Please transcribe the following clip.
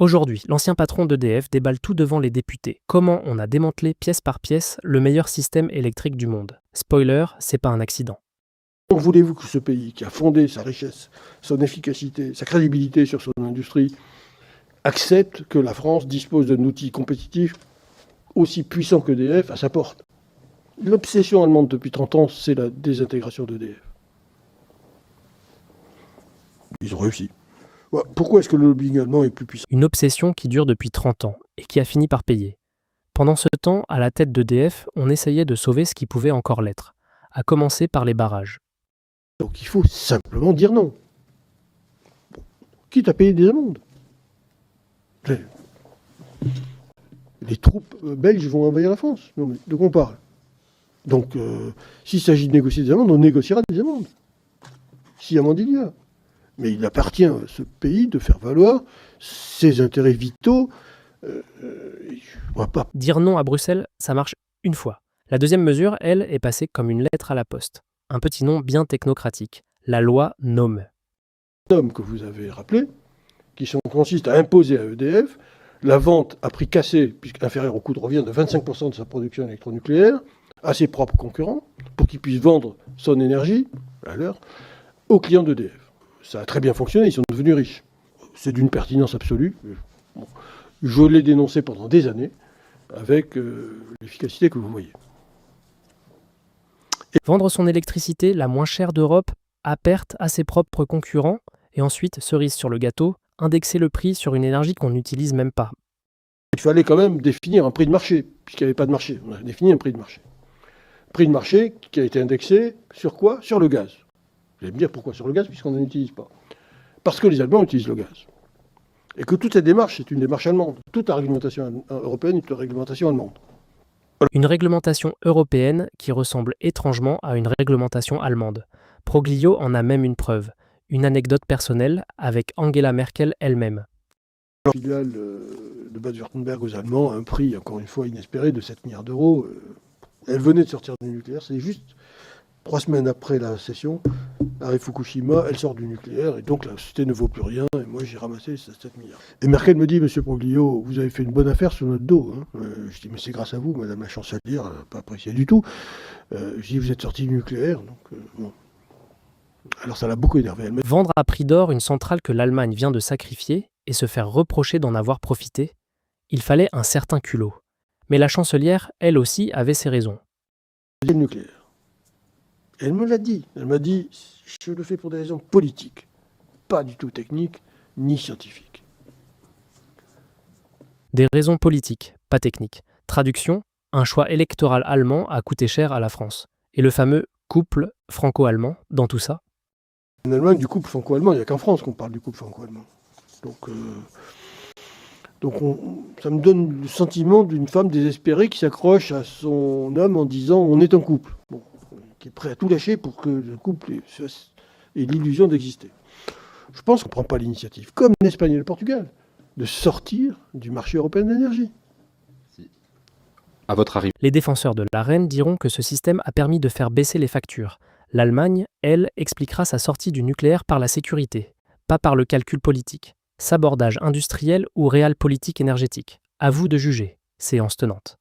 Aujourd'hui, l'ancien patron d'EDF déballe tout devant les députés. Comment on a démantelé pièce par pièce le meilleur système électrique du monde. Spoiler, c'est pas un accident. Comment voulez-vous que ce pays, qui a fondé sa richesse, son efficacité, sa crédibilité sur son industrie, accepte que la France dispose d'un outil compétitif aussi puissant qu'EDF à sa porte? L'obsession allemande depuis 30 ans, c'est la désintégration d'EDF. Ils ont réussi. Pourquoi est-ce que le lobbying allemand est plus puissant? Une obsession qui dure depuis 30 ans et qui a fini par payer. Pendant ce temps, à la tête d'EDF, on essayait de sauver ce qui pouvait encore l'être, à commencer par les barrages. Donc il faut simplement dire non. Quitte à payer des amendes. Les troupes belges vont envahir la France. Non, mais de quoi on parle? Donc s'il s'agit de négocier des amendes, on négociera des amendes. Si amende il y a. Mais il appartient à ce pays de faire valoir ses intérêts vitaux. On va pas... Dire non à Bruxelles, ça marche une fois. La deuxième mesure, elle, est passée comme une lettre à la poste. Un petit nom bien technocratique. La loi NOM. NOM que vous avez rappelé, qui consiste à imposer à EDF la vente à prix cassé, puisqu'inférieur au coût de revient de 25% de sa production électronucléaire, à ses propres concurrents, pour qu'ils puissent vendre son énergie, à l'heure, aux clients d'EDF. Ça a très bien fonctionné, ils sont devenus riches. C'est d'une pertinence absolue. Bon, je l'ai dénoncé pendant des années, avec l'efficacité que vous voyez. Vendre son électricité la moins chère d'Europe à perte à ses propres concurrents, et ensuite, cerise sur le gâteau, indexer le prix sur une énergie qu'on n'utilise même pas. Il fallait quand même définir un prix de marché, puisqu'il n'y avait pas de marché. On a défini un prix de marché. Prix de marché qui a été indexé sur quoi? Sur le gaz. Vous allez me dire pourquoi sur le gaz, puisqu'on n'en utilise pas. Parce que les Allemands utilisent le gaz. Et que toute cette démarche, c'est une démarche allemande. Toute la réglementation européenne est une réglementation allemande. Une réglementation européenne qui ressemble étrangement à une réglementation allemande. Proglio en a même une preuve. Une anecdote personnelle avec Angela Merkel elle-même. La filiale de Bade-Wurtemberg aux Allemands a un prix, encore une fois, inespéré de 7 milliards d'euros. Elle venait de sortir du nucléaire, c'est juste 3 semaines après la cession, arrêt Fukushima, elle sort du nucléaire, et donc la société ne vaut plus rien, et moi j'ai ramassé ces 7 milliards. Et Merkel me dit, monsieur Proglio, vous avez fait une bonne affaire sur notre dos. Hein. Je dis, mais c'est grâce à vous, madame la chancelière, pas apprécié du tout. Je dis, vous êtes sorti du nucléaire, donc bon. Alors ça l'a beaucoup énervé. Vendre à prix d'or une centrale que l'Allemagne vient de sacrifier et se faire reprocher d'en avoir profité, il fallait un certain culot. Mais la chancelière, elle aussi, avait ses raisons. Le nucléaire. Elle me l'a dit. Elle m'a dit, je le fais pour des raisons politiques, pas du tout techniques ni scientifiques. Des raisons politiques, pas techniques. Traduction, un choix électoral allemand a coûté cher à la France. Et le fameux couple franco-allemand dans tout ça? En Allemagne, du couple franco-allemand, il n'y a qu'en France qu'on parle du couple franco-allemand. Donc ça me donne le sentiment d'une femme désespérée qui s'accroche à son homme en disant on est un couple. Bon, qui est prêt à tout lâcher pour que le couple ait l'illusion d'exister. Je pense qu'on ne prend pas l'initiative, comme l'Espagne et le Portugal, de sortir du marché européen de l'énergie. À votre arrivée. Les défenseurs de l'AREN diront que ce système a permis de faire baisser les factures. L'Allemagne, elle, expliquera sa sortie du nucléaire par la sécurité, pas par le calcul politique. Sabordage industriel ou réel politique énergétique. À vous de juger. Séance tenante.